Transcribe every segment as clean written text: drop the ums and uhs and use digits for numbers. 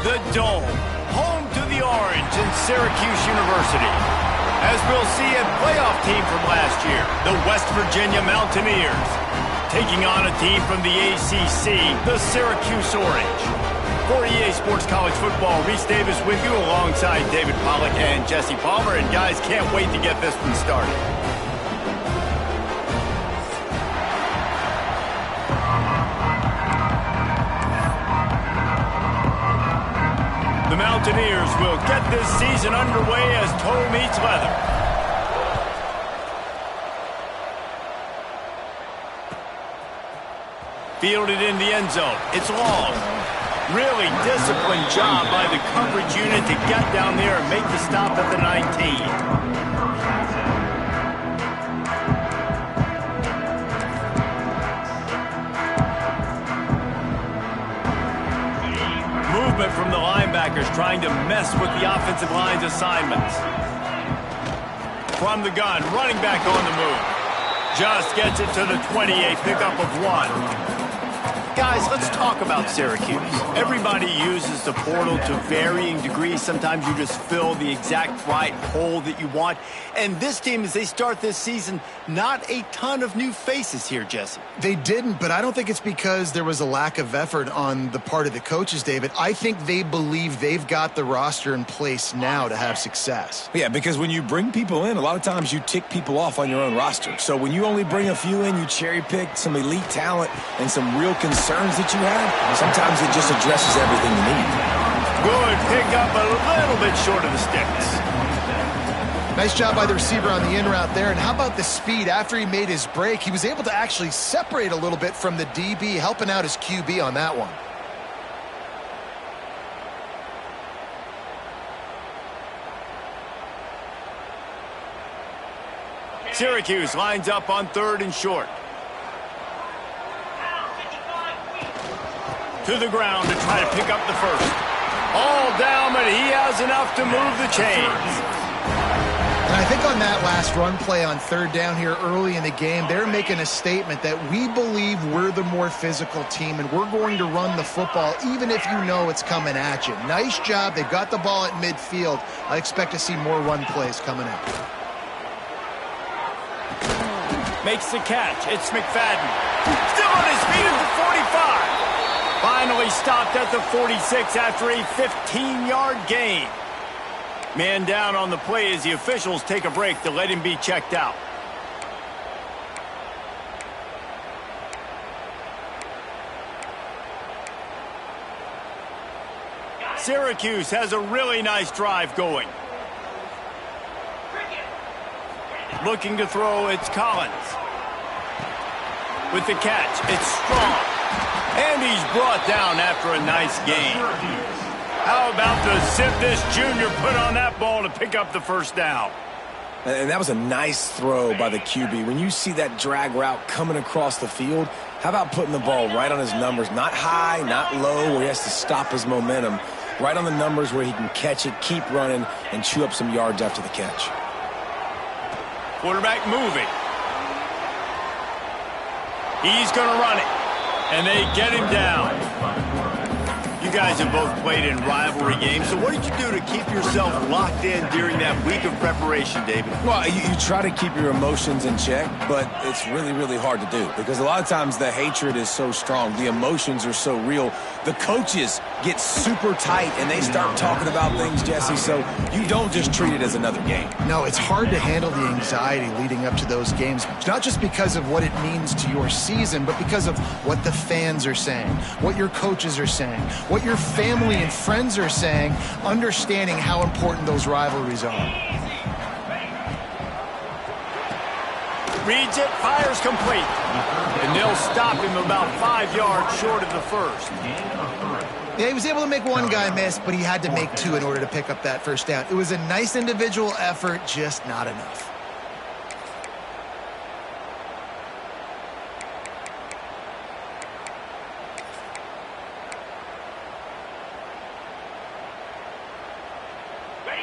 The Dome, home to the Orange and Syracuse University. As we'll see, a playoff team from last year, the West Virginia Mountaineers, taking on a team from the ACC, the Syracuse Orange. For EA Sports College Football, Reese Davis with you alongside David Pollack and Jesse Palmer. And guys, can't wait to get this one started. The Mountaineers will get this season underway as toe meets leather. Fielded in the end zone. It's long. Really disciplined job by the coverage unit to get down there and make the stop at the 19. Movement from the linebackers trying to mess with the offensive line's assignments. From the gun, running back on the move. Just gets it to the 28, pickup of 1. Guys, let's talk about Syracuse. Everybody uses the portal to varying degrees. Sometimes you just fill the exact right hole that you want. And this team, as they start this season, not a ton of new faces here, Jesse. They didn't, but I don't think it's because there was a lack of effort on the part of the coaches, David. I think they believe they've got the roster in place now to have success. Yeah, because when you bring people in, a lot of times you tick people off on your own roster. So when you only bring a few in, you cherry pick some elite talent and some real concerns that you have, sometimes it just addresses everything you need. Good pick up, a little bit short of the sticks. Nice job by the receiver on the in route there. And how about the speed? After he made his break, he was able to actually separate a little bit from the DB, helping out his QB on that one. Syracuse lines up on 3rd and short. To the ground to try to pick up the first. All down, but he has enough to move the chains. And I think on that last run play on 3rd down here early in the game, they're making a statement that we believe we're the more physical team and we're going to run the football even if you know it's coming at you. Nice job. They've got the ball at midfield. I expect to see more run plays coming up. Makes the catch. It's McFadden. Still on his feet at the 45. Finally stopped at the 46 after a 15-yard gain. Man down on the play as the officials take a break to let him be checked out. Syracuse has a really nice drive going. Looking to throw, it's Collins. With the catch, it's Strong. And he's brought down after a nice gain. How about the zip this junior put on that ball to pick up the first down? And that was a nice throw by the QB. When you see that drag route coming across the field, how about putting the ball right on his numbers? Not high, not low, where he has to stop his momentum. Right on the numbers where he can catch it, keep running, and chew up some yards after the catch. Quarterback moving. He's going to run it. And they get him down. You guys have both played in rivalry games, so what did you do to keep yourself locked in during that week of preparation, David? Well, you try to keep your emotions in check, but it's really, really hard to do because a lot of times the hatred is so strong. The emotions are so real. The coaches get super tight, and they start talking about things, Jesse, so you don't just treat it as another game. No, it's hard to handle the anxiety leading up to those games, not just because of what it means to your season, but because of what the fans are saying, what your coaches are saying, what your family and friends are saying, understanding how important those rivalries are. Reads it, fires complete. And they'll stop him about 5 yards short of the first. Yeah, he was able to make one guy miss, but he had to make 2 in order to pick up that first down. It was a nice individual effort, just not enough.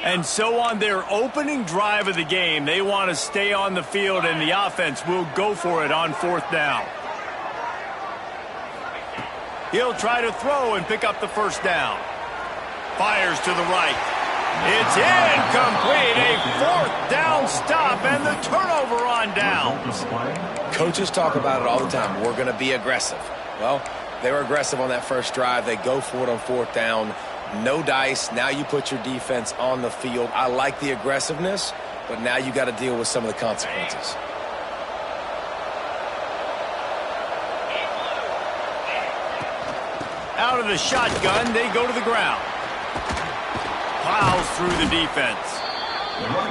And so on their opening drive of the game, they want to stay on the field, and the offense will go for it on 4th down. He'll try to throw and pick up the first down. Fires to the right. It's incomplete. A fourth down stop and the turnover on downs. Coaches talk about it all the time. We're going to be aggressive. Well, they were aggressive on that first drive. They go for it on fourth down. No dice. Now you put your defense on the field. I like the aggressiveness, but now you got to deal with some of the consequences. Out of the shotgun, they go to the ground. Plows through the defense.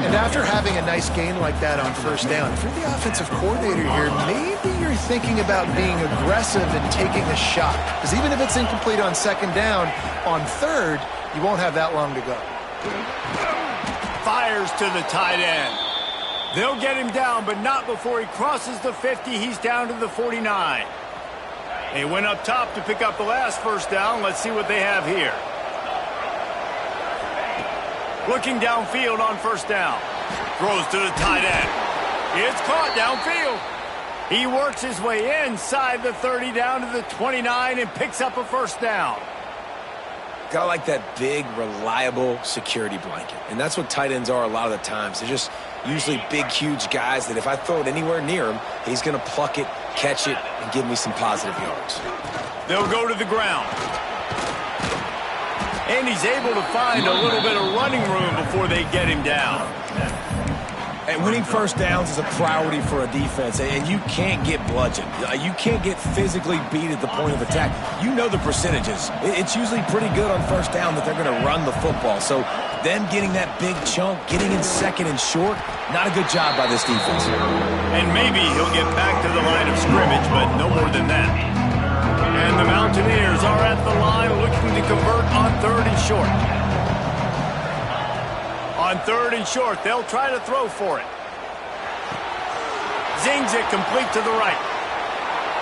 And after having a nice gain like that on first down, if you're the offensive coordinator here, maybe you're thinking about being aggressive and taking a shot. Because even if it's incomplete on second down, on third, you won't have that long to go. Fires to the tight end. They'll get him down, but not before he crosses the 50. He's down to the 49. They went up top to pick up the last first down. Let's see what they have here. Looking downfield on first down. Throws to the tight end. It's caught downfield. He works his way inside the 30 down to the 29 and picks up a first down. Got like that big, reliable security blanket. And that's what tight ends are a lot of the times. They're just usually big, huge guys that if I throw it anywhere near him, he's going to pluck it, catch it, and give me some positive yards. They'll go to the ground. And he's able to find a little bit of running room before they get him down. And winning first downs is a priority for a defense, and you can't get bludgeoned. You can't get physically beat at the point of attack. You know the percentages. It's usually pretty good on first down that they're going to run the football. So them getting that big chunk, getting in second and short, not a good job by this defense. And maybe he'll get back to the line of scrimmage, but no more than that. And the Mountaineers are at the line looking to convert on third and short. On third and short, they'll try to throw for it. Zings it complete to the right.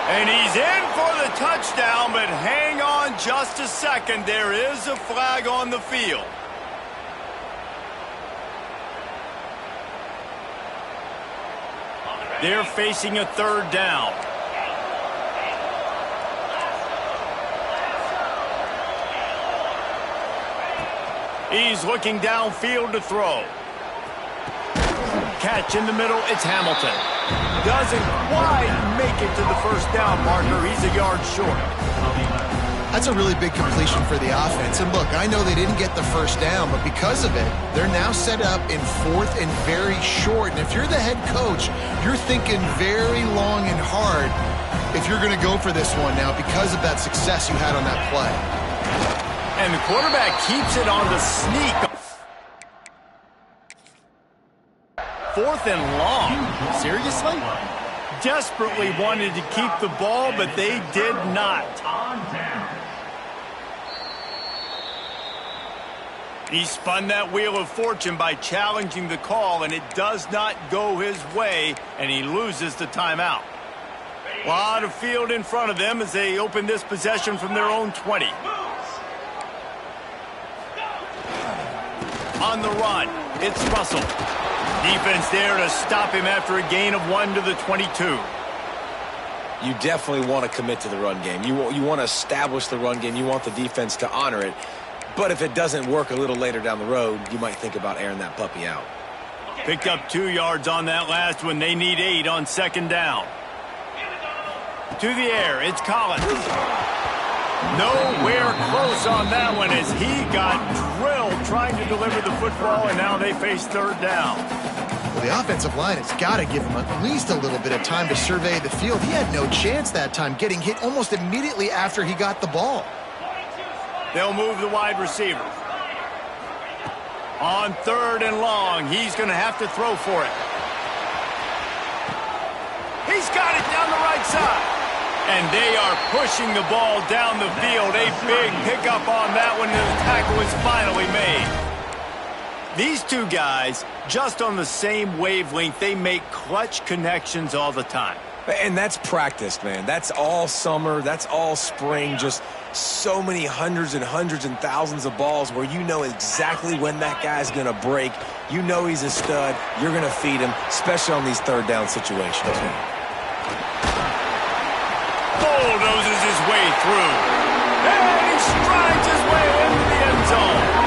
And he's in for the touchdown, but hang on just a second. There is a flag on the field. They're facing a third down. He's looking downfield to throw. Catch in the middle, it's Hamilton. Doesn't quite make it to the first down marker. He's a yard short. That's a really big completion for the offense. And look, I know they didn't get the first down, but because of it, they're now set up in fourth and very short. And if you're the head coach, you're thinking very long and hard if you're going to go for this one now because of that success you had on that play. And the quarterback keeps it on the sneak. Fourth and long. Seriously? Desperately wanted to keep the ball, but they did not. He spun that wheel of fortune by challenging the call, and it does not go his way, and he loses the timeout. A lot of field in front of them as they open this possession from their own 20. On the run, it's Russell. Defense there to stop him after a gain of 1 to the 22. You definitely want to commit to the run game. You want to establish the run game. You want the defense to honor it. But if it doesn't work a little later down the road, you might think about airing that puppy out. Picked up 2 yards on that last one. They need 8 on second down. To the air, it's Collins. Nowhere close on that one as he got drilled trying to deliver the football, and now they face third down. Well, the offensive line has got to give him at least a little bit of time to survey the field. He had no chance that time, getting hit almost immediately after he got the ball. They'll move the wide receiver. On third and long, he's going to have to throw for it. He's got it down the right side. And they are pushing the ball down the field. A big pickup on that one, and the tackle is finally made. These two guys, just on the same wavelength, they make clutch connections all the time. And that's practiced, man. That's all summer. That's all spring. Just so many hundreds and thousands of balls where you know exactly when that guy's going to break. You know he's a stud. You're going to feed him, especially on these third down situations. Bulldozes his way through. And he strides his way into the end zone.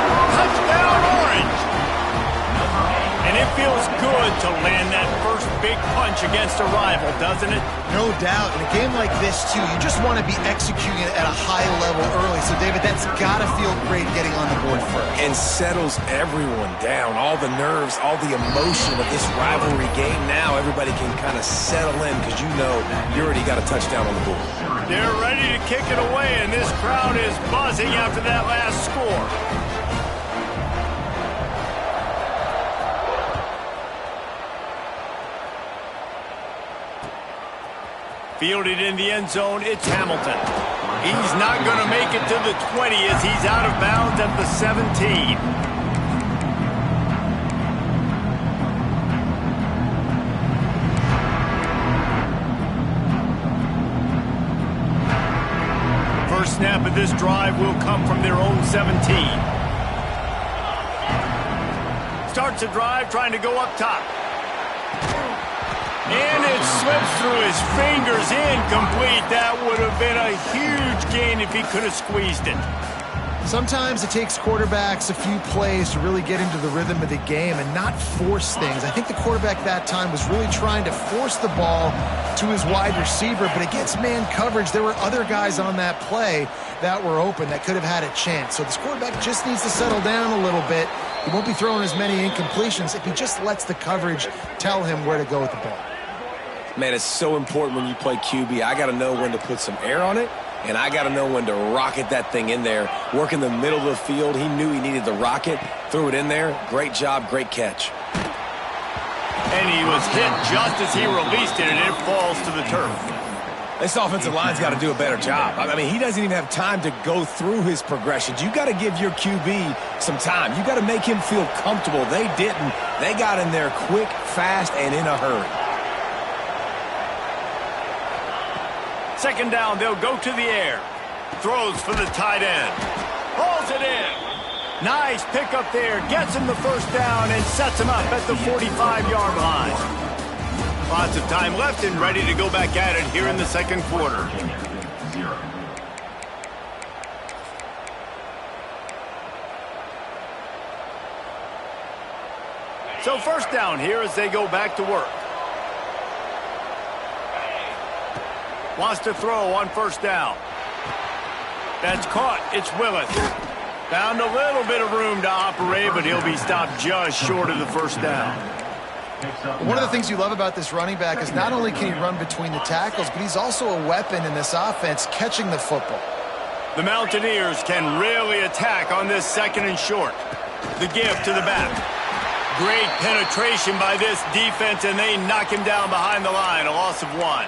punch against a rival, doesn't it? No doubt. In a game like this, too, you just want to be executing it at a high level early. So, David, that's got to feel great getting on the board first. And settles everyone down. All the nerves, all the emotion of this rivalry game. Now everybody can kind of settle in because you know you already got a touchdown on the board. They're ready to kick it away, and this crowd is buzzing after that last score. Fielded in the end zone, it's Hamilton. He's not going to make it to the 20 as he's out of bounds at the 17. First snap of this drive will come from their own 17. Starts the drive trying to go up top. And it slips through his fingers, incomplete. That would have been a huge gain if he could have squeezed it. Sometimes it takes quarterbacks a few plays to really get into the rhythm of the game and not force things. I think the quarterback that time was really trying to force the ball to his wide receiver, but against man coverage, there were other guys on that play that were open that could have had a chance. So this quarterback just needs to settle down a little bit. He won't be throwing as many incompletions if he just lets the coverage tell him where to go with the ball. Man, it's so important when you play QB. I got to know when to put some air on it, and I got to know when to rocket that thing in there. Work in the middle of the field. He knew he needed the rocket, threw it in there. Great job, great catch. And he was hit just as he released it, and it falls to the turf. This offensive line's got to do a better job. I mean, he doesn't even have time to go through his progressions. You got to give your QB some time. You got to make him feel comfortable. They didn't. They got in there quick, fast, and in a hurry. Second down, they'll go to the air. Throws for the tight end. Hauls it in. Nice pickup there. Gets him the first down and sets him up at the 45-yard line. Lots of time left and ready to go back at it here in the second quarter. So first down here as they go back to work. Wants to throw on first down. That's caught. It's Willis. Found a little bit of room to operate, but he'll be stopped just short of the first down. One of the things you love about this running back is not only can he run between the tackles, but he's also a weapon in this offense catching the football. The Mountaineers can really attack on this second and short. The give to the back. Great penetration by this defense, and they knock him down behind the line. A loss of 1.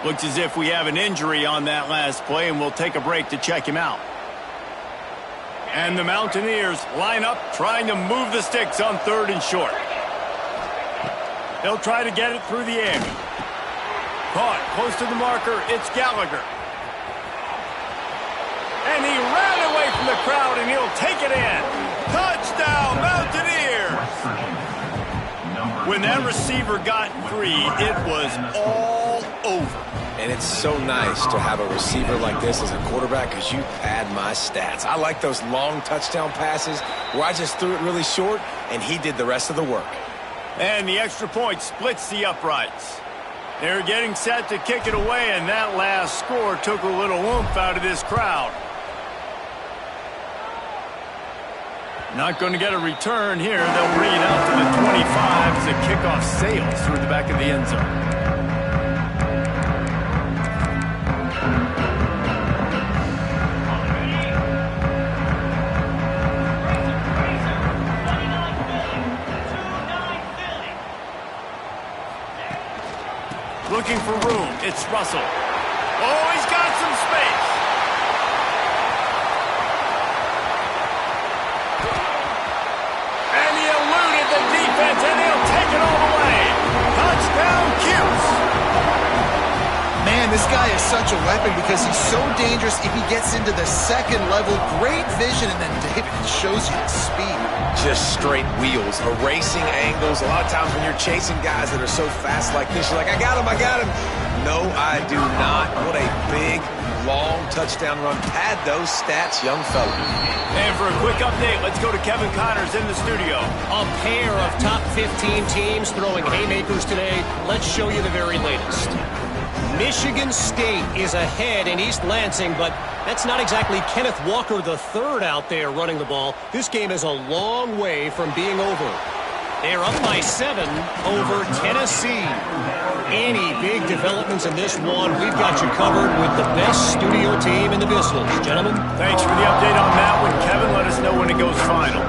Looks as if we have an injury on that last play, and we'll take a break to check him out. And the Mountaineers line up, trying to move the sticks on third and short. They'll try to get it through the air. Caught close to the marker, it's Gallagher. And he ran away from the crowd, and he'll take it in. Touchdown, Mountaineers! When that receiver got free, it was all over. And it's so nice to have a receiver like this as a quarterback because you pad my stats. I like those long touchdown passes where I just threw it really short and he did the rest of the work. And the extra point splits the uprights. They're getting set to kick it away, and that last score took a little oomph out of this crowd. Not going to get a return here. They'll bring it out to the 25 as the kickoff sails through the back of the end zone. Looking for room. It's Russell. Oh, he's got some space. And he eluded the defense, and he'll take it all the way. Touchdown, Cuse. Man, this guy is such a weapon because he's so dangerous if he gets into the second level. Great vision, and then David shows you the speed. Just straight wheels, erasing angles. A lot of times when you're chasing guys that are so fast like this, you're like, I got him. No, I do not. What a big long touchdown run. Pad those stats, young fella. And for a quick update, let's go to Kevin Connors in the studio. A pair of top 15 teams throwing haymakers today. Let's show you the very latest. Michigan State is ahead in East Lansing, but that's not exactly Kenneth Walker III out there running the ball. This game is a long way from being over. They're up by 7 over Tennessee. Any big developments in this one, we've got you covered with the best studio team in the business. Gentlemen. Thanks for the update on that one, Kevin. Let us know when it goes final.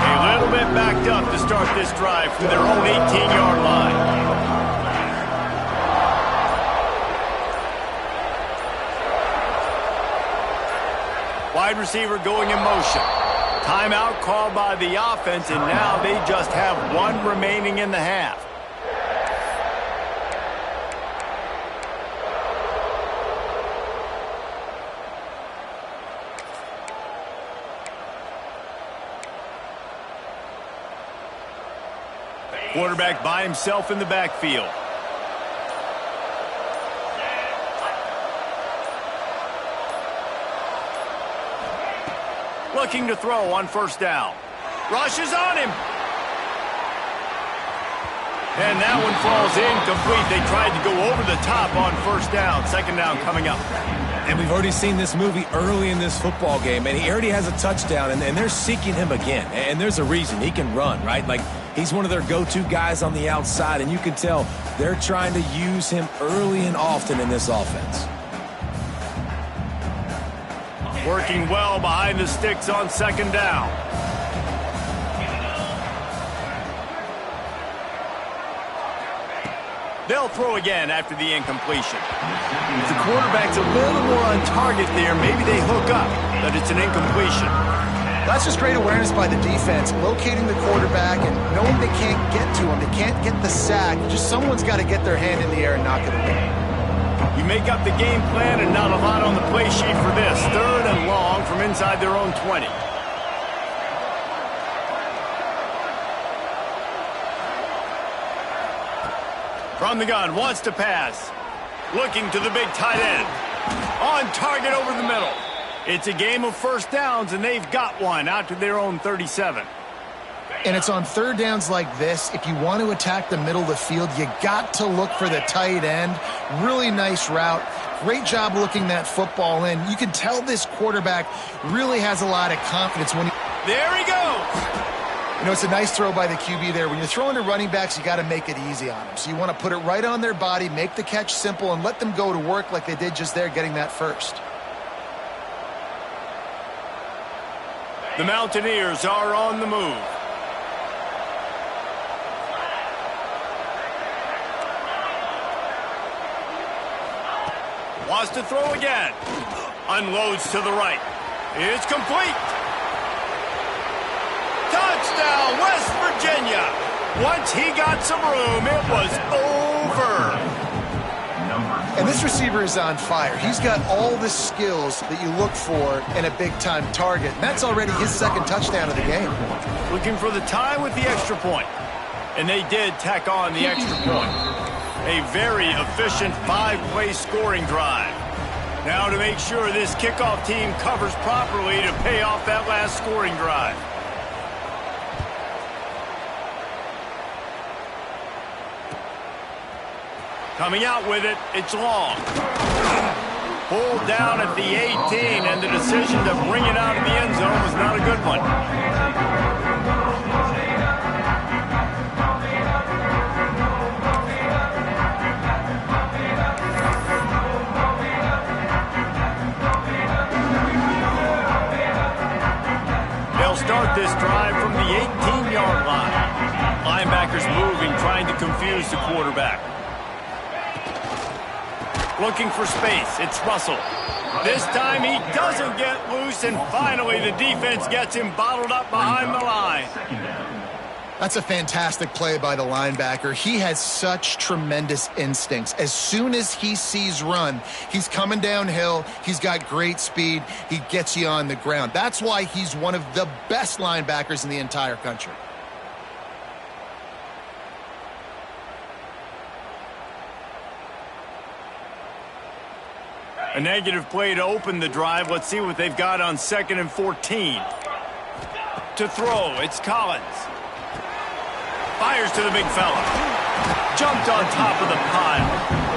A little bit backed up to start this drive from their own 18-yard line. Wide receiver going in motion. Timeout called by the offense, and now they just have 1 remaining in the half. Quarterback by himself in the backfield. Looking to throw on first down. Rushes on him. And that one falls incomplete. They tried to go over the top on first down. Second down coming up. And we've already seen this movie early in this football game, and he already has a touchdown, and they're seeking him again. And there's a reason. He can run, right? Like, he's one of their go-to guys on the outside, and you can tell they're trying to use him early and often in this offense. Working well behind the sticks on second down. They'll throw again after the incompletion. If the quarterback's a little more on target there, maybe they hook up, but it's an incompletion. That's just great awareness by the defense, locating the quarterback and knowing they can't get to him. They can't get the sack. Just someone's got to get their hand in the air and knock it away. You make up the game plan and not a lot on the play sheet for this. 3rd and long from inside their own 20. From the gun, wants to pass. Looking to the big tight end. On target over the middle. It's a game of first downs, and they've got one out to their own 37. And it's on third downs like this. If you want to attack the middle of the field, you got to look for the tight end. Really nice route. Great job looking that football in. You can tell this quarterback really has a lot of confidence when he... There he goes! You know, it's a nice throw by the QB there. When you're throwing to running backs, you got to make it easy on them. So you want to put it right on their body, make the catch simple, and let them go to work like they did just there, getting that first. The Mountaineers are on the move. Wants to throw again. Unloads to the right. It's complete. Touchdown, West Virginia. Once he got some room, it was over. And this receiver is on fire. He's got all the skills that you look for in a big-time target. And that's already his 2nd touchdown of the game. Looking for the tie with the extra point. And they did tack on the extra point. A very efficient 5-play scoring drive. Now to make sure this kickoff team covers properly to pay off that last scoring drive. Coming out with it, it's long. Pulled down at the 18, and the decision to bring it out of the end zone was not a good one. They'll start this drive from the 18-yard line. Linebackers moving, trying to confuse the quarterback. Looking for space. It's Russell. This time he doesn't get loose, and finally the defense gets him bottled up behind the line. That's a fantastic play by the linebacker. He has such tremendous instincts. As soon as he sees run, he's coming downhill. He's got great speed. He gets you on the ground. That's why he's one of the best linebackers in the entire country. A negative play to open the drive. Let's see what they've got on 2nd and 14. To throw, it's Collins. Fires to the big fella. Jumped on top of the pile.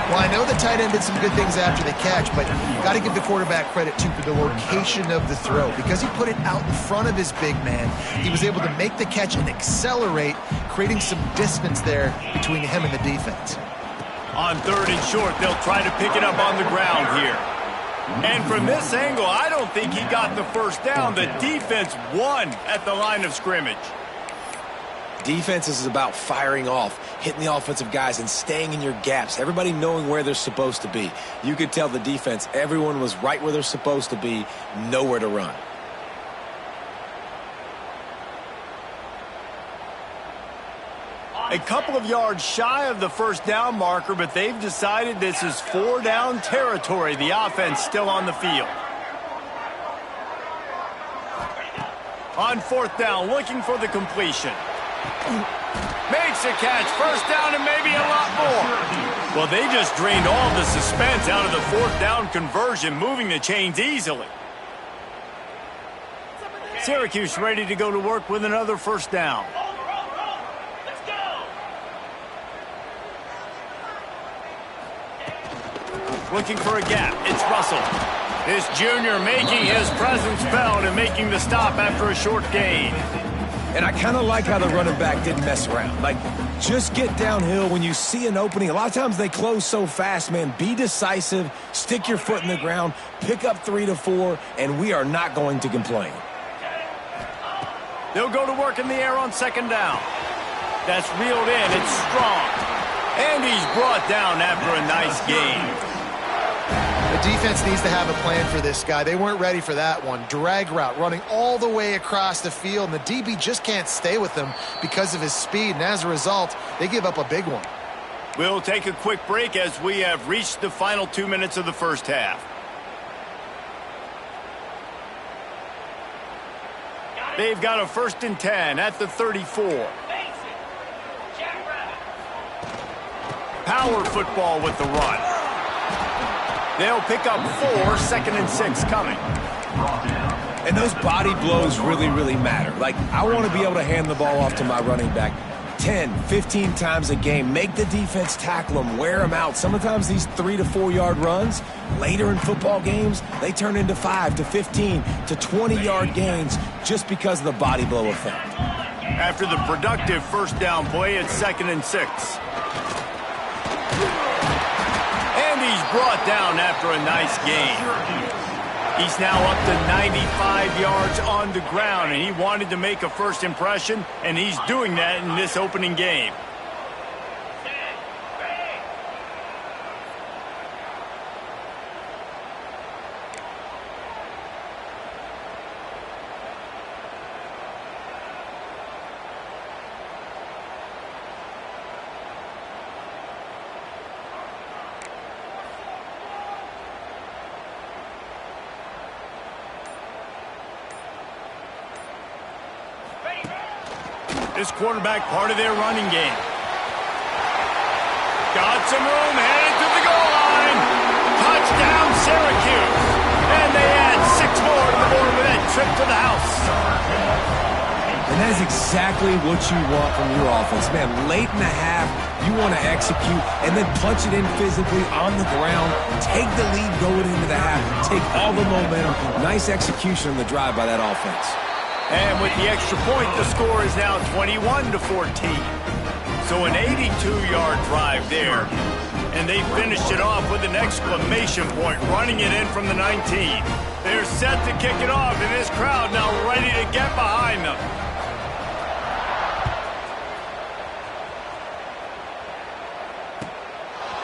Well, I know the tight end did some good things after the catch, but you got to give the quarterback credit, too, for the location of the throw. Because he put it out in front of his big man, he was able to make the catch and accelerate, creating some distance there between him and the defense. On 3rd and short, they'll try to pick it up on the ground here. And from this angle, I don't think he got the first down. The defense won at the line of scrimmage. Defense is about firing off, hitting the offensive guys, and staying in your gaps. Everybody knowing where they're supposed to be. You could tell the defense, everyone was right where they're supposed to be, nowhere to run. A couple of yards shy of the first down marker, but they've decided this is 4-down territory. The offense still on the field. On 4th down, looking for the completion. Makes a catch, 1st down and maybe a lot more. Well, they just drained all the suspense out of the 4th down conversion, moving the chains easily. Syracuse ready to go to work with another 1st down. Looking for a gap, it's Russell. This junior making his presence felt and making the stop after a short gain. And I kind of like how the running back didn't mess around. Like, just get downhill when you see an opening. A lot of times they close so fast, man. Be decisive, stick your foot in the ground, pick up 3 to 4, and we are not going to complain. They'll go to work in the air on 2nd down. That's reeled in, it's strong. And he's brought down after a nice gain. The defense needs to have a plan for this guy. They weren't ready for that one. Drag route, running all the way across the field, and the DB just can't stay with him because of his speed, and as a result, they give up a big one. We'll take a quick break as we have reached the final 2 minutes of the first half. They've got a 1st and 10 at the 34. Power football with the run. They'll pick up 4, 2nd and 6 coming. And those body blows really, really matter. Like, I want to be able to hand the ball off to my running back 10, 15 times a game. Make the defense tackle them, wear them out. Sometimes these 3 to 4 yard runs, later in football games, they turn into 5 to 15 to 20-yard gains just because of the body blow effect. After the productive 1st down play, it's 2nd and 6. And he's brought down after a nice gain. He's now up to 95 yards on the ground, and he wanted to make a first impression, and he's doing that in this opening game. This quarterback part of their running game. Got some room, headed to the goal line. Touchdown, Syracuse. And they add 6 more to the board with that trip to the house. And that is exactly what you want from your offense. Man, late in the half, you want to execute and then punch it in physically on the ground. Take the lead going into the half. Take all the momentum. Nice execution on the drive by that offense. And with the extra point, the score is now 21 to 14. So an 82-yard drive there. And they finished it off with an exclamation point, running it in from the 19. They're set to kick it off, and this crowd now ready to get behind them.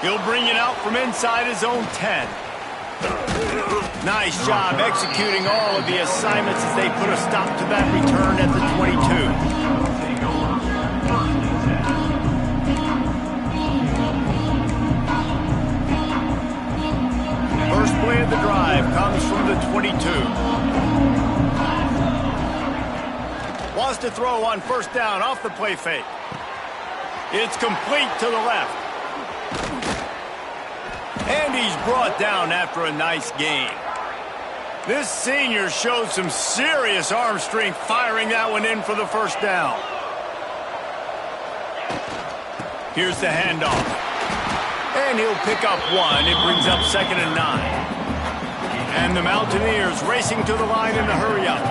He'll bring it out from inside his own 10. Nice job executing all of the assignments as they put a stop to that return at the 22. First play of the drive comes from the 22. Wants to throw on 1st down off the play fake. It's complete to the left. And he's brought down after a nice gain. This senior showed some serious arm strength firing that one in for the first down. Here's the handoff. And he'll pick up one. It brings up 2nd and 9. And the Mountaineers racing to the line in the hurry-up.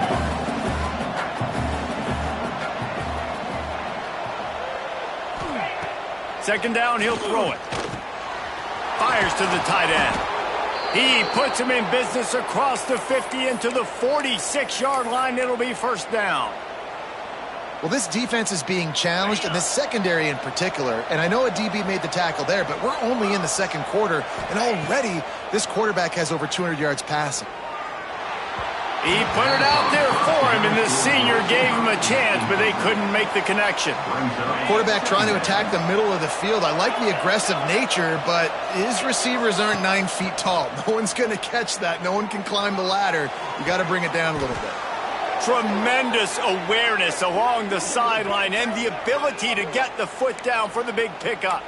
Second down, he'll throw it. Fires to the tight end. He puts him in business across the 50 into the 46-yard line. It'll be first down. Well, this defense is being challenged, and this secondary in particular. And I know a DB made the tackle there, but we're only in the second quarter, and already this quarterback has over 200 yards passing. He put it out there for him, and the senior gave him a chance, but they couldn't make the connection. Quarterback trying to attack the middle of the field. I like the aggressive nature, but his receivers aren't 9 feet tall. No one's going to catch that. No one can climb the ladder. You got to bring it down a little bit. Tremendous awareness along the sideline and the ability to get the foot down for the big pickup.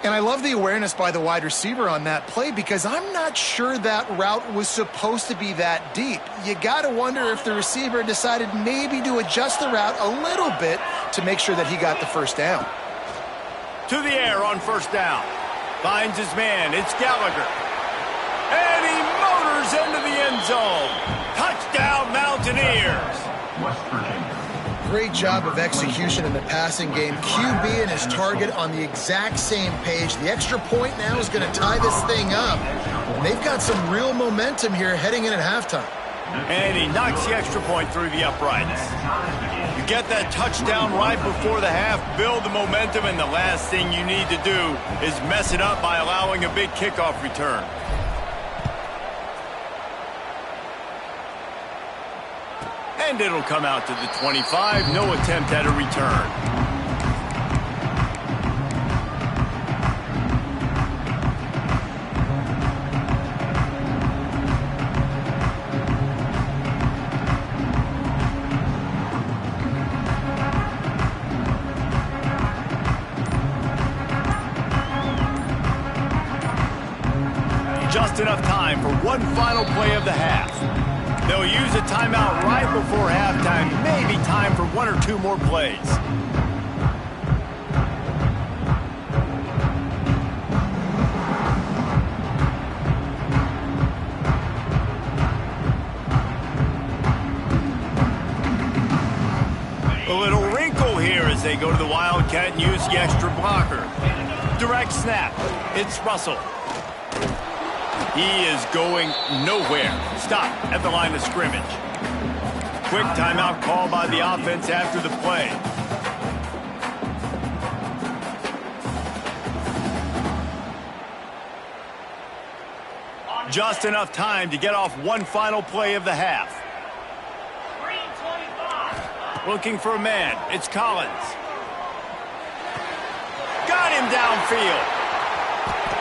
And I love the awareness by the wide receiver on that play because I'm not sure that route was supposed to be that deep. You got to wonder if the receiver decided maybe to adjust the route a little bit to make sure that he got the first down. To the air on first down. Finds his man. It's Gallagher. And he motors into the end zone. Touchdown, Mountaineers. West Virginia. Great job of execution in the passing game. QB and his target on the exact same page. The extra point now is going to tie this thing up. And they've got some real momentum here heading in at halftime. And he knocks the extra point through the uprights. You get that touchdown right before the half, build the momentum, and the last thing you need to do is mess it up by allowing a big kickoff return. And it'll come out to the 25. No attempt at a return. Just enough time for one final play of the half. They'll use a timeout right before halftime. Maybe time for one or two more plays. A little wrinkle here as they go to the Wildcat and use the extra blocker. Direct snap. It's Russell. He is going nowhere. Stop at the line of scrimmage. Quick timeout call by the offense after the play. Just enough time to get off one final play of the half. Looking for a man. It's Collins. Got him downfield.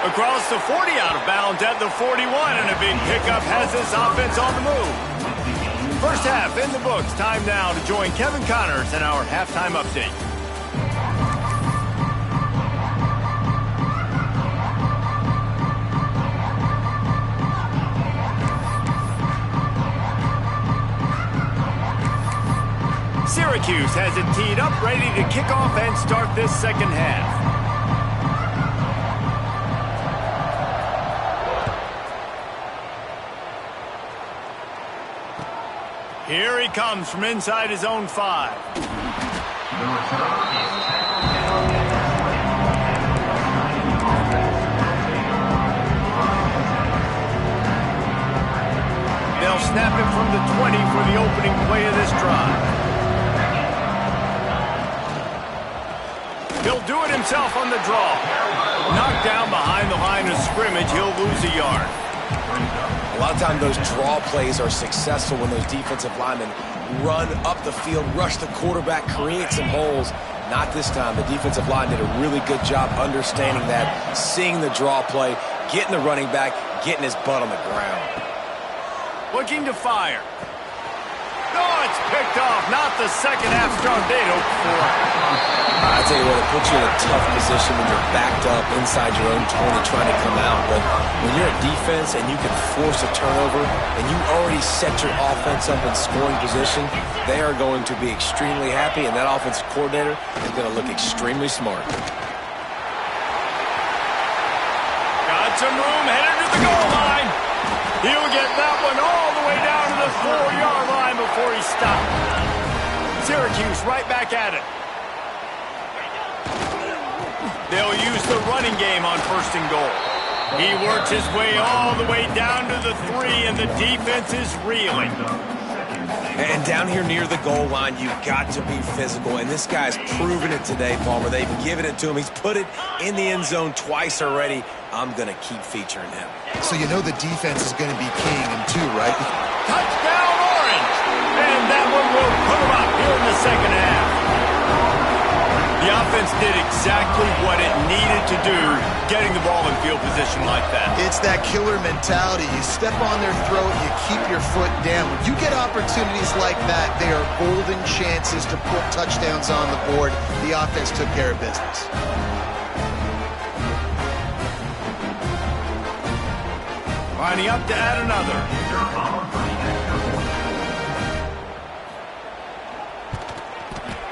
Across the 40, out of bounds at the 41, and a big pickup has this offense on the move. First half in the books. Time now to join Kevin Connors in our halftime update. Syracuse has it teed up, ready to kick off and start this second half. Here he comes from inside his own 5. They'll snap it from the 20 for the opening play of this drive. He'll do it himself on the draw. Knocked down behind the line of scrimmage, he'll lose a yard. A lot of times those draw plays are successful when those defensive linemen run up the field, rush the quarterback, create some holes. Not this time. The defensive line did a really good job understanding that, seeing the draw play, getting the running back, getting his butt on the ground. Looking to fire. Oh, it's picked off. Not the second half start they'd hoped for. I tell you what, it puts you in a tough position when you're backed up inside your own 20 trying to come out. But when you're a defense and you can force a turnover and you already set your offense up in scoring position, they are going to be extremely happy, and that offensive coordinator is going to look extremely smart. Got some room, headed to the goal line. He'll get that one all the way down to the 4-yard line before he stopped. Syracuse right back at it. They'll use the running game on 1st and goal. He works his way all the way down to the 3, and the defense is reeling. And down here near the goal line, you've got to be physical. And this guy's proven it today, Palmer. They've given it to him. He's put it in the end zone twice already. I'm going to keep featuring him. So you know the defense is going to be keying him too, right? Touchdown, Orange! And that one will put him up here in the second half. The offense did exactly what it needed to do, getting the ball in field position like that. It's that killer mentality. You step on their throat, you keep your foot down. When you get opportunities like that, they are golden chances to put touchdowns on the board. The offense took care of business. Lining up to add another.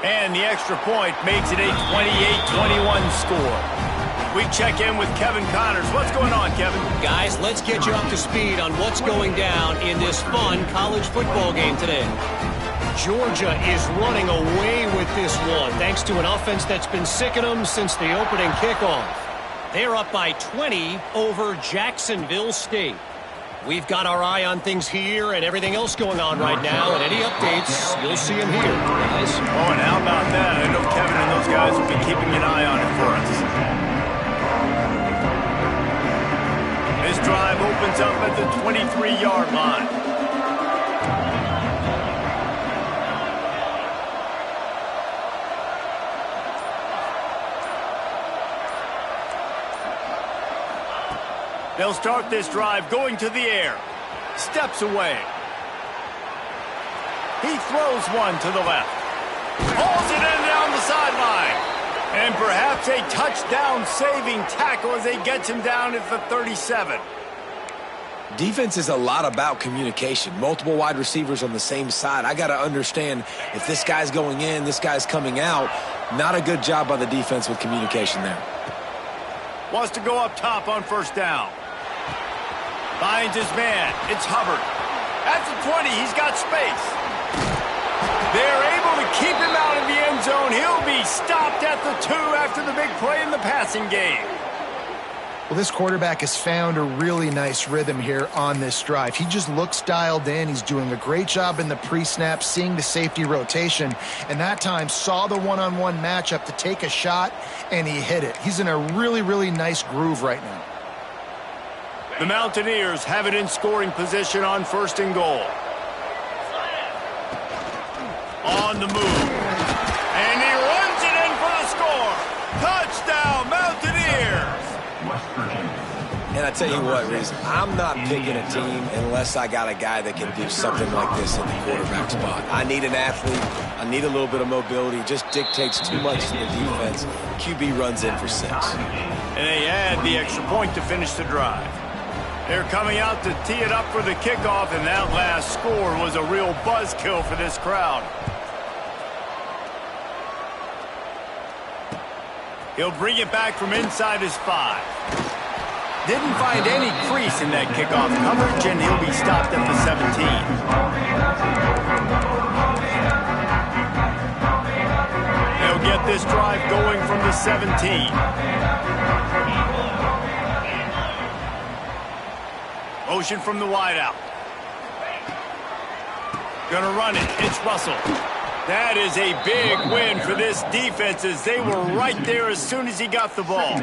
And the extra point makes it a 28-21 score. We check in with Kevin Connors. What's going on, Kevin? Guys, let's get you up to speed on what's going down in this fun college football game today. Georgia is running away with this one, thanks to an offense that's been sicking them since the opening kickoff. They're up by 20 over Jacksonville State. We've got our eye on things here and everything else going on right now, and any updates, you'll see them here, guys. Oh, and how about that? I know Kevin and those guys will be keeping an eye on it for us. This drive opens up at the 23-yard line. They'll start this drive going to the air. Steps away. He throws one to the left. Pulls it in down the sideline. And perhaps a touchdown-saving tackle as he gets him down at the 37. Defense is a lot about communication. Multiple wide receivers on the same side. I got to understand if this guy's going in, this guy's coming out. Not a good job by the defense with communication there. Wants to go up top on 1st down. Finds his man. It's Hubbard. At the 20, he's got space. They're able to keep him out of the end zone. He'll be stopped at the 2 after the big play in the passing game. Well, this quarterback has found a really nice rhythm here on this drive. He just looks dialed in. He's doing a great job in the pre-snap, seeing the safety rotation, and that time saw the one-on-one matchup to take a shot, and he hit it. He's in a really, really nice groove right now. The Mountaineers have it in scoring position on 1st and goal. On the move. And he runs it in for the score. Touchdown, Mountaineers! And I tell you what, Reese, I'm not picking a team unless I got a guy that can do something like this in the quarterback spot. I need an athlete. I need a little bit of mobility. It just dictates too much to the defense. QB runs in for 6. And they add the extra point to finish the drive. They're coming out to tee it up for the kickoff, and that last score was a real buzzkill for this crowd. He'll bring it back from inside his 5. Didn't find any crease in that kickoff coverage, and he'll be stopped at the 17. They'll get this drive going from the 17. Motion from the wideout. Gonna run it. It's Russell. That is a big win for this defense as they were right there as soon as he got the ball.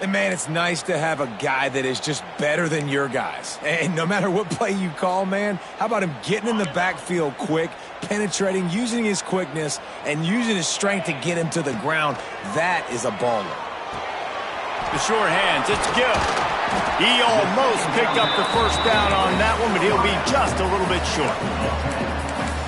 And, man, it's nice to have a guy that is just better than your guys. And no matter what play you call, man, how about him getting in the backfield quick, penetrating, using his quickness, and using his strength to get him to the ground? That is a baller. The short hands, it's Gill. He almost picked up the 1st down on that one, but he'll be just a little bit short.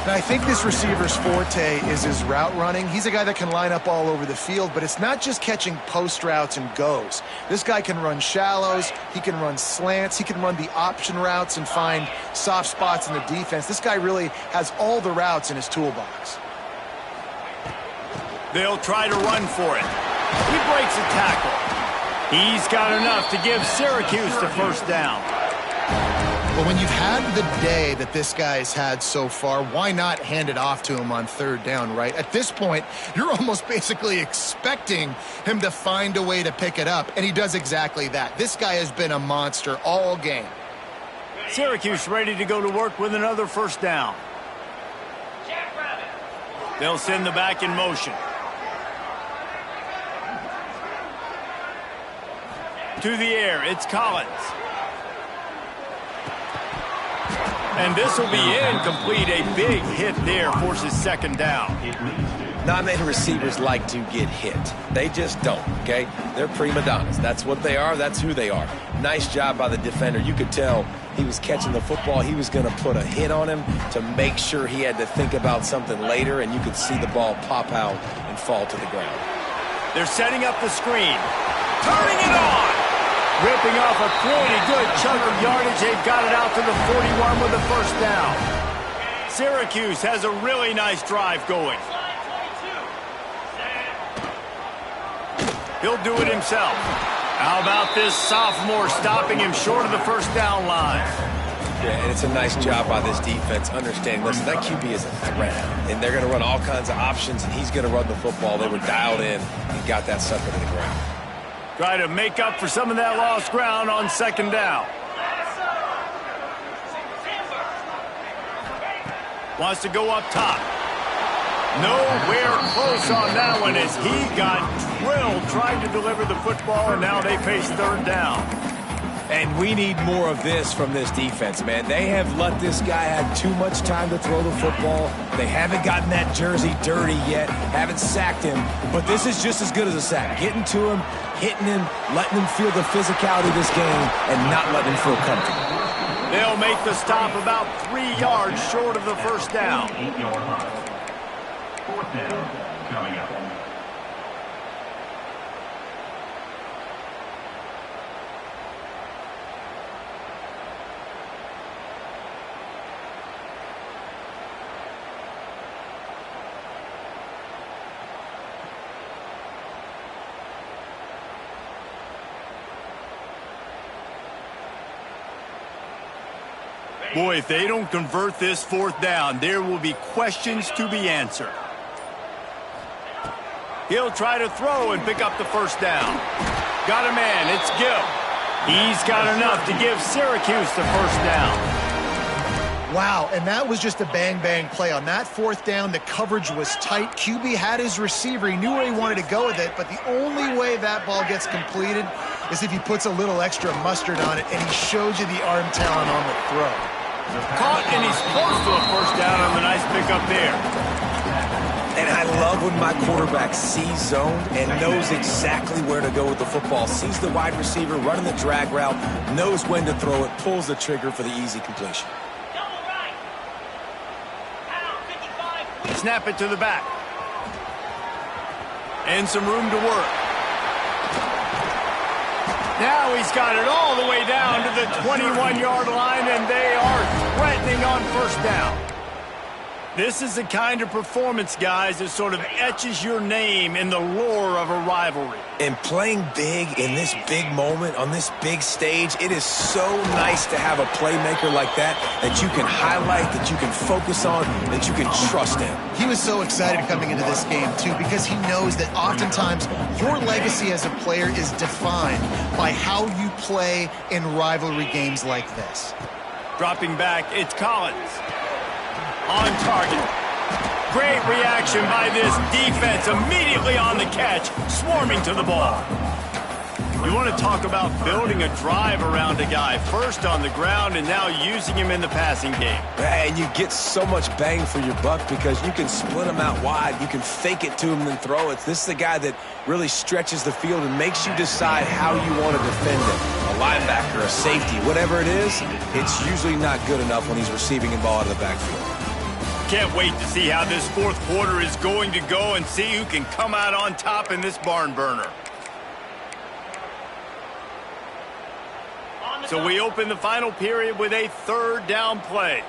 And I think this receiver's forte is his route running. He's a guy that can line up all over the field, but it's not just catching post routes and goes. This guy can run shallows, he can run slants, he can run the option routes and find soft spots in the defense. This guy really has all the routes in his toolbox. They'll try to run for it. He breaks a tackle. He's got enough to give Syracuse the first down. Well, when you've had the day that this guy's had so far, why not hand it off to him on third down, right? At this point, you're almost basically expecting him to find a way to pick it up, and he does exactly that. This guy has been a monster all game. Syracuse ready to go to work with another first down. They'll send the back in motion. To the air, it's Collins. And this will be incomplete. A big hit there forces second down. Not many receivers like to get hit. They just don't, okay? They're prima donnas. That's what they are. That's who they are. Nice job by the defender. You could tell he was catching the football. He was going to put a hit on him to make sure he had to think about something later, and you could see the ball pop out and fall to the ground. They're setting up the screen. Turning it on. Ripping off a pretty good chunk of yardage. They've got it out to the 41 with the first down. Syracuse has a really nice drive going. He'll do it himself. How about this sophomore stopping him short of the first down line? Yeah, and it's a nice job by this defense understanding, listen, that QB is a threat, and they're going to run all kinds of options, and he's going to run the football. They were dialed in and got that sucker to the ground. Try to make up for some of that lost ground on second down. Wants to go up top. Nowhere close on that one as he got drilled trying to deliver the football, and now they face third down. And we need more of this from this defense, man. They have let this guy have too much time to throw the football. They haven't gotten that jersey dirty yet, haven't sacked him. But this is just as good as a sack. Getting to him, hitting him, letting him feel the physicality of this game, and not letting him feel comfortable. They'll make the stop about 3 yards short of the first down. 8 yard line. Fourth down coming up. Boy, if they don't convert this fourth down, there will be questions to be answered. He'll try to throw and pick up the first down. Got a man, it's Gill. He's got enough to give Syracuse the first down. Wow, and that was just a bang-bang play. On that fourth down, the coverage was tight. QB had his receiver. He knew where he wanted to go with it, but the only way that ball gets completed is if he puts a little extra mustard on it, and he shows you the arm talent on the throw. Caught, and he's close to a first down on the nice pickup there. And I love when my quarterback sees zone and knows exactly where to go with the football. Sees the wide receiver running the drag route, knows when to throw it, pulls the trigger for the easy completion. Snap it to the back. And some room to work. Now he's got it all the way down to the 21-yard line, and they are threatening on first down. This is the kind of performance, guys, that sort of etches your name in the lore of a rivalry. And playing big in this big moment, on this big stage, it is so nice to have a playmaker like that you can highlight, that you can focus on, that you can trust in. He was so excited coming into this game, too, because he knows that oftentimes your legacy as a player is defined by how you play in rivalry games like this. Dropping back, it's Collins. On target. Great reaction by this defense, immediately on the catch, swarming to the ball. You want to talk about building a drive around a guy, first on the ground and now using him in the passing game. And you get so much bang for your buck because you can split him out wide. You can fake it to him and throw it. This is the guy that really stretches the field and makes you decide how you want to defend him. A linebacker, a safety, whatever it is, it's usually not good enough when he's receiving the ball out of the backfield. can't wait to see how this fourth quarter is going to go and see who can come out on top in this barn burner. So we open the final period with a third down play.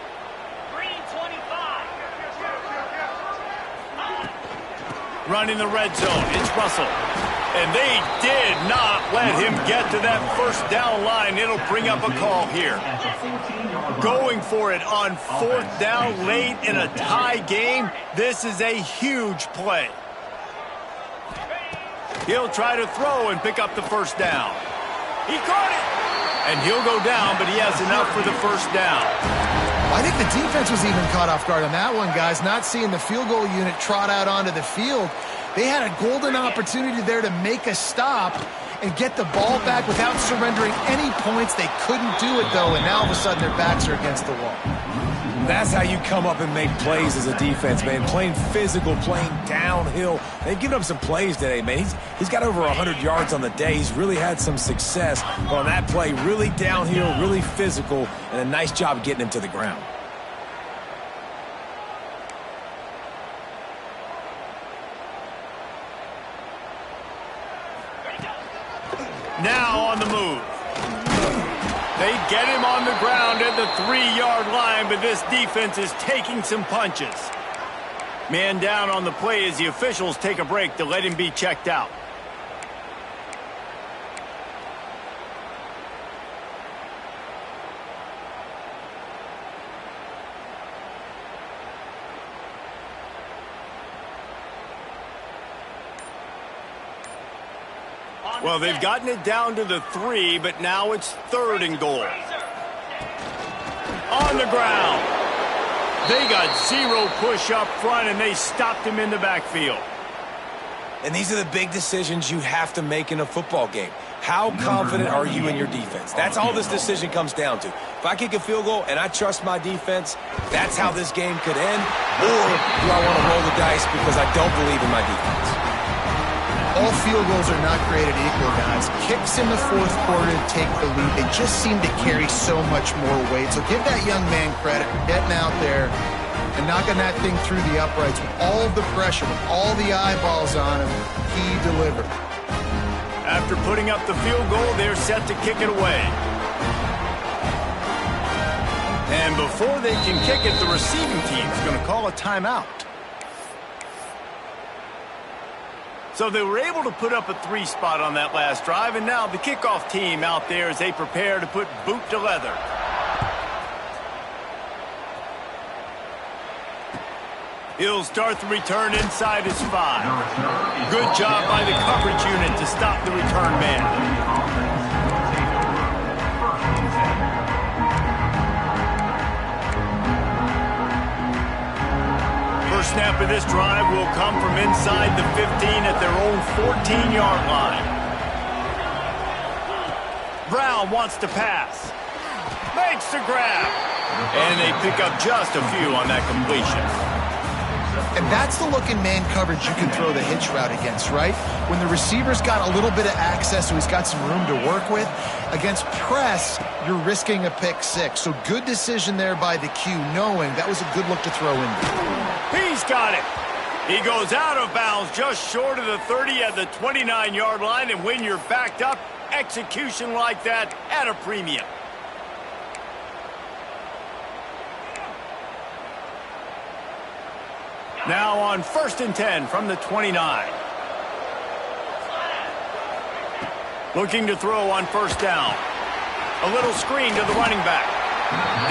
Running the red zone, it's Russell. And they did not let him get to that first down line. It'll bring up a call here. Going for it on fourth down late in a tie game. This is a huge play. He'll try to throw and pick up the first down. He caught it. And he'll go down, but he has enough for the first down. I think the defense was even caught off guard on that one, guys. Not seeing the field goal unit trot out onto the field. They had a golden opportunity there to make a stop and get the ball back without surrendering any points. They couldn't do it, though, and now all of a sudden their backs are against the wall. That's how you come up and make plays as a defense, man. Playing physical, playing downhill. They've given up some plays today, man. He's got over 100 yards on the day. He's really had some success. But on that play, really downhill, really physical, and a nice job getting him to the ground. Now on the move. They get him on the ground at the 3-yard line, but this defense is taking some punches. Man down on the play as the officials take a break to let him be checked out. Well, they've gotten it down to the 3, but now it's 3rd and goal. On the ground. They got 0 push up front, and they stopped him in the backfield. And these are the big decisions you have to make in a football game. How confident are you in your defense? That's all this decision comes down to. If I kick a field goal and I trust my defense, that's how this game could end. Or do I want to roll the dice because I don't believe in my defense? All field goals are not created equal, guys. Kicks in the fourth quarter to take the lead. They just seem to carry so much more weight. So give that young man credit for getting out there and knocking that thing through the uprights with all of the pressure, with all the eyeballs on him. He delivered. After putting up the field goal, they're set to kick it away. And before they can kick it, the receiving team's going to call a timeout. So they were able to put up a 3 spot on that last drive, and now the kickoff team out there as they prepare to put boot to leather. He'll start the return inside his 5. Good job by the coverage unit to stop the return man. First snap of this drive will come from inside the 15 at their own 14-yard line. Brown wants to pass. Makes the grab. And they pick up just a few on that completion. And that's the look in man coverage you can throw the hitch route against, right? When the receiver's got a little bit of access, so he's got some room to work with. Against press, you're risking a pick 6. So good decision there by the Q, knowing that was a good look to throw in. He's got it. He goes out of bounds just short of the 30 at the 29-yard line, and when you're backed up, execution like that at a premium. Now on 1st and 10 from the 29. Looking to throw on 1st down. A little screen to the running back.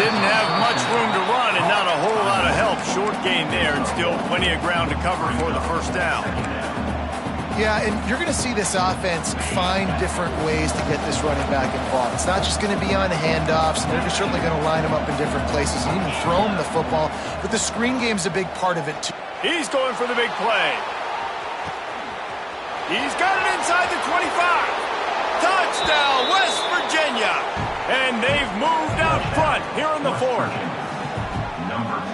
Didn't have much room to run and not a whole lot of help. Short gain there and still plenty of ground to cover for the 1st down. Yeah, and you're going to see this offense find different ways to get this running back involved. It's not just going to be on handoffs, and they're certainly going to line him up in different places and even throw him the football. But the screen game's a big part of it, too. He's going for the big play. He's got it inside the 25. Touchdown, West Virginia. And they've moved out front here in the 4th.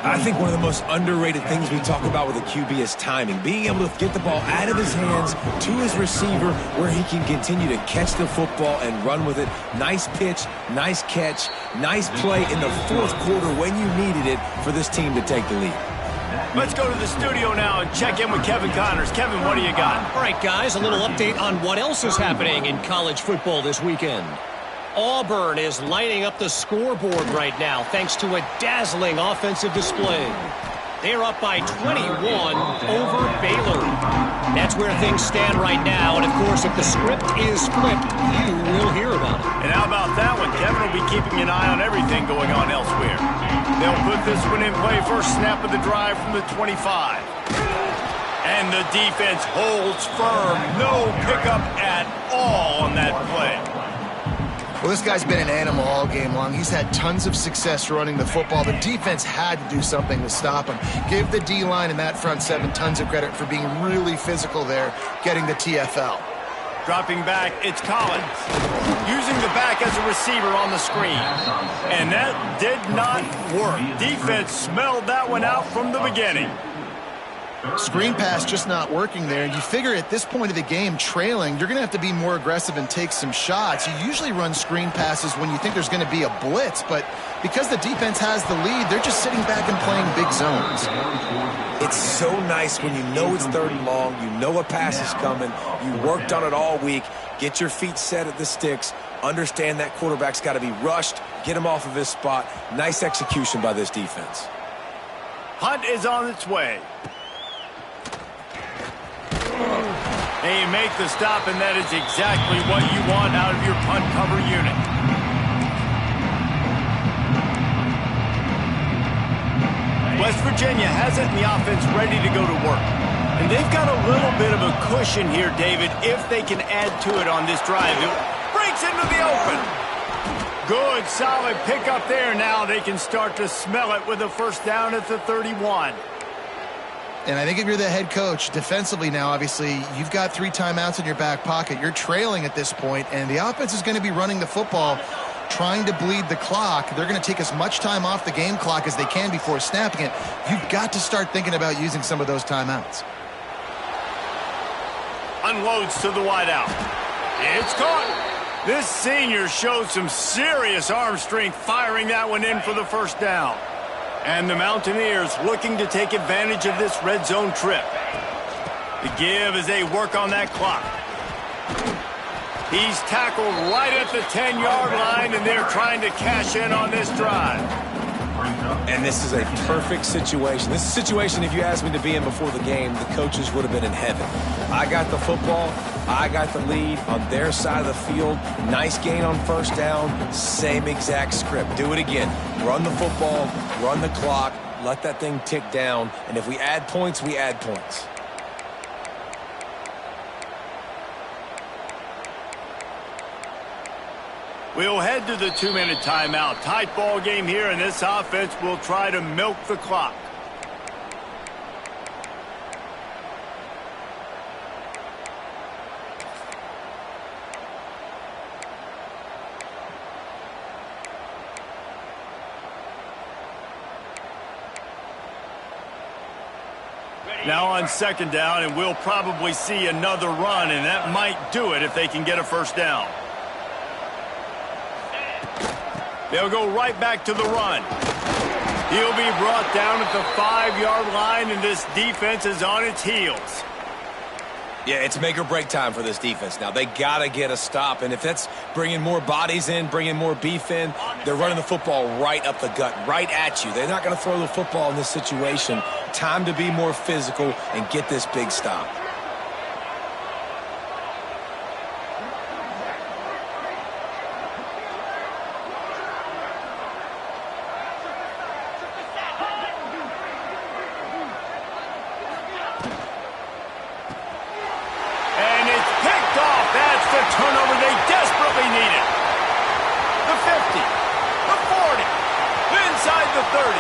I think one of the most underrated things we talk about with a QB is timing. Being able to get the ball out of his hands to his receiver where he can continue to catch the football and run with it. Nice pitch, nice catch, nice play in the 4th quarter when you needed it for this team to take the lead. Let's go to the studio now and check in with Kevin Connors. Kevin, what do you got? All right, guys, a little update on what else is happening in college football this weekend. Auburn is lining up the scoreboard right now thanks to a dazzling offensive display. They're up by 21 over Baylor. That's where things stand right now. And, of course, if the script is flipped, you will hear about it. And how about that one? Kevin will be keeping an eye on everything going on elsewhere. They'll put this one in play. First snap of the drive from the 25. And the defense holds firm. No pickup at all on that play. Well, this guy's been an animal all game long. He's had tons of success running the football. The defense had to do something to stop him. Give the D-line and that front seven tons of credit for being really physical there, getting the TFL. Dropping back, it's Collins. Using the back as a receiver on the screen. And that did not work. Defense smelled that one out from the beginning. Screen pass just not working there. You figure at this point of the game, trailing, you're going to have to be more aggressive and take some shots. You usually run screen passes when you think there's going to be a blitz, but because the defense has the lead, they're just sitting back and playing big zones. It's so nice when you know it's 3rd and long, you know a pass is coming, you worked on it all week, get your feet set at the sticks, understand that quarterback's got to be rushed, get him off of his spot. Nice execution by this defense. Hunt is on its way. They make the stop, and that is exactly what you want out of your punt cover unit. West Virginia has it in the offense ready to go to work. And they've got a little bit of a cushion here, David, if they can add to it on this drive. It breaks into the open. Good, solid pickup there. Now they can start to smell it with a first down at the 31. And I think if you're the head coach, defensively now, obviously, you've got 3 timeouts in your back pocket. You're trailing at this point, and the offense is going to be running the football, trying to bleed the clock. They're going to take as much time off the game clock as they can before snapping it. You've got to start thinking about using some of those timeouts. Unloads to the wideout. It's caught. This senior showed some serious arm strength firing that one in for the first down. And the Mountaineers looking to take advantage of this red zone trip. The give as they work on that clock. He's tackled right at the 10-yard line, and they're trying to cash in on this drive. And this is a perfect situation. This is a situation, if you asked me to be in before the game, the coaches would have been in heaven. I got the football. I got the lead on their side of the field. Nice gain on first down. Same exact script. Do it again. Run the football, run the clock, let that thing tick down. And if we add points, we add points. We'll head to the 2-minute timeout. Tight ball game here, and this offense will try to milk the clock. Now on second down, and we'll probably see another run, and that might do it if they can get a first down. They'll go right back to the run. He'll be brought down at the 5-yard line, and this defense is on its heels. Yeah, it's make or break time for this defense now. They got to get a stop, and if that's bringing more bodies in, bringing more beef in, they're running the football right up the gut, right at you. They're not going to throw the football in this situation. Time to be more physical and get this big stop. Turnover they desperately needed. The 50, the 40, inside the 30,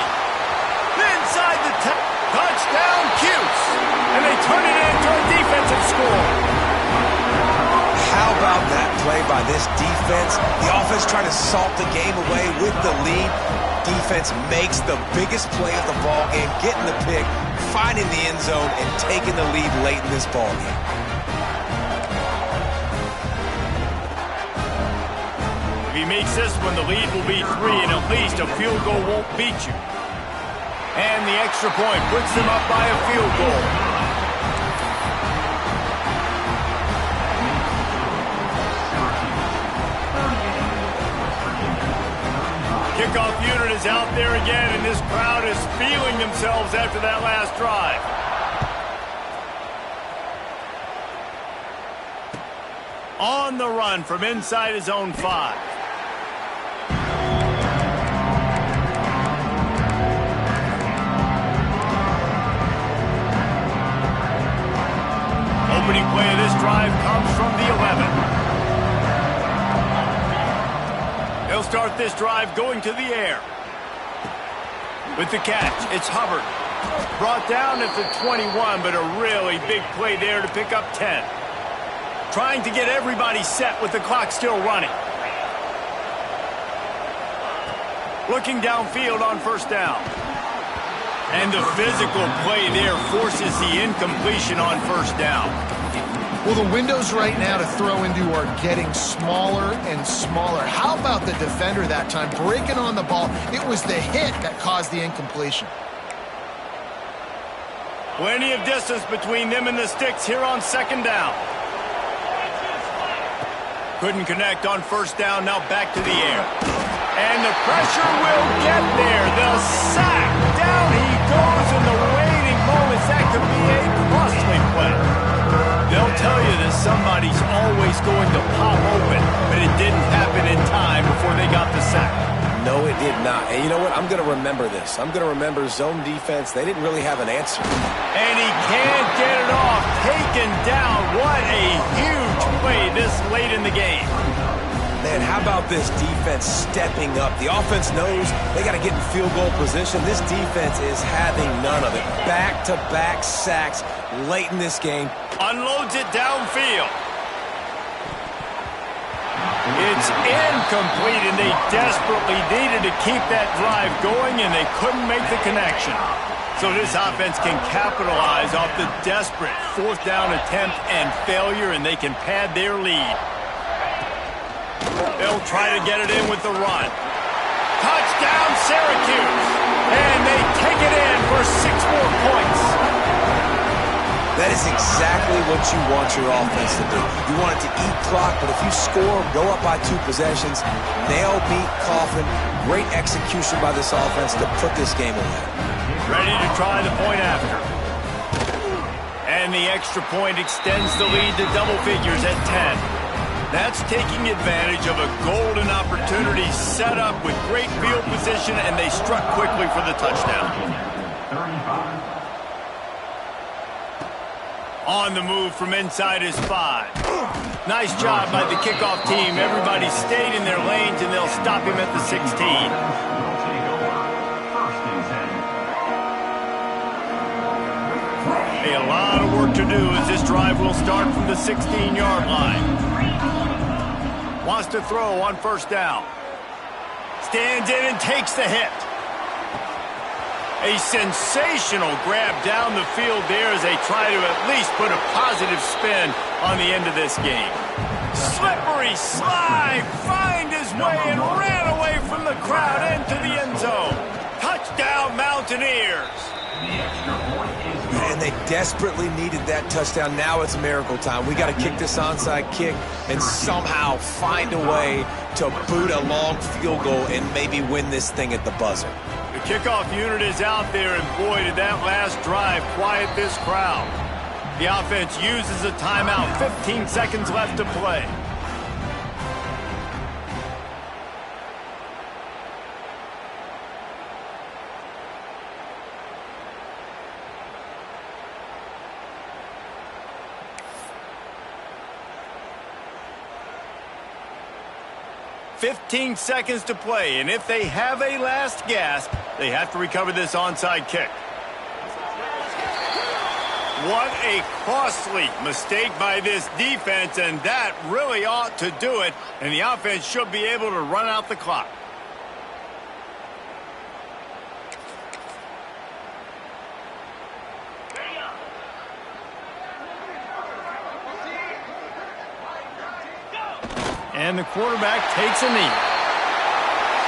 inside the 10. Touchdown, Cuse. And they turn it into a defensive score. How about that play by this defense? The offense trying to salt the game away with the lead. Defense makes the biggest play of the ball game, getting the pick, finding the end zone, and taking the lead late in this ball game. If he makes this one, the lead will be 3, and at least a field goal won't beat you. And the extra point puts them up by a field goal. Kickoff unit is out there again, and this crowd is feeling themselves after that last drive. On the run from inside his own 5. Opening play of this drive comes from the 11. They'll start this drive going to the air. With the catch, it's Hubbard. Brought down at the 21, but a really big play there to pick up 10. Trying to get everybody set with the clock still running. Looking downfield on first down. And the physical play there forces the incompletion on first down. Well, the windows right now to throw into are getting smaller and smaller. How about the defender that time breaking on the ball? It was the hit that caused the incompletion. Plenty of distance between them and the sticks here on second down. Couldn't connect on first down, now back to the air. And the pressure will get there. The sack. Down he goes in the waiting moments. That could be a costly play. They'll tell you that somebody's always going to pop open, but it didn't happen in time before they got the sack. No, it did not. And you know what? I'm going to remember this. I'm going to remember zone defense. They didn't really have an answer. And he can't get it off. Taken down. What a huge play this late in the game. Man, how about this defense stepping up? The offense knows they got to get in field goal position. This defense is having none of it. Back-to-back sacks late in this game. Unloads it downfield. It's incomplete, and they desperately needed to keep that drive going, and they couldn't make the connection. So this offense can capitalize off the desperate fourth down attempt and failure, and they can pad their lead. They'll try to get it in with the run. Touchdown, Syracuse! And they take it in for 6 more points. That is exactly what you want your offense to do. You want it to eat clock, but if you score, go up by 2 possessions, nail, beat, coffin. Great execution by this offense to put this game away. Ready to try the point after. And the extra point extends the lead to double figures at 10. That's taking advantage of a golden opportunity set up with great field position, and they struck quickly for the touchdown. 35. On the move from inside his 5. Nice job by the kickoff team. Everybody stayed in their lanes, and they'll stop him at the 16. Will take over first and 10. A lot of work to do as this drive will start from the 16-yard line. Wants to throw on first down. Stands in and takes the hit. A sensational grab down the field there as they try to at least put a positive spin on the end of this game. Slippery slide, find his way and ran away from the crowd into the end zone. Touchdown, Mountaineers. And they desperately needed that touchdown. Now it's miracle time. We got to kick this onside kick and somehow find a way to boot a long field goal and maybe win this thing at the buzzer. The kickoff unit is out there, and boy, did that last drive quiet this crowd. The offense uses a timeout. 15 seconds left to play. $15 seconds to play, and if they have a last gasp, they have to recover this onside kick. What a costly mistake by this defense, and that really ought to do it, and the offense should be able to run out the clock. And the quarterback takes a knee.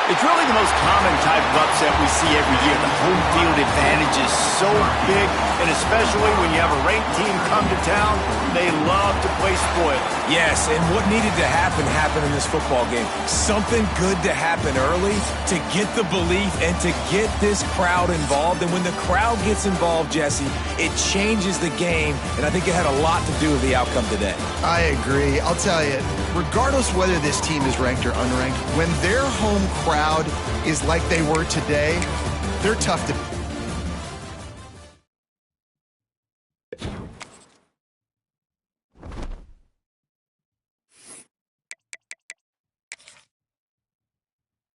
It's really the most common type of upset we see every year. The home field advantage is so big, and especially when you have a ranked team come to town, they love to play spoiler. Yes, and what needed to happen happened in this football game. Something good to happen early to get the belief and to get this crowd involved. And when the crowd gets involved, Jesse, it changes the game, and I think it had a lot to do with the outcome today. I agree. I'll tell you, regardless whether this team is ranked or unranked, when their home crowd is like they were today, they're tough to beat.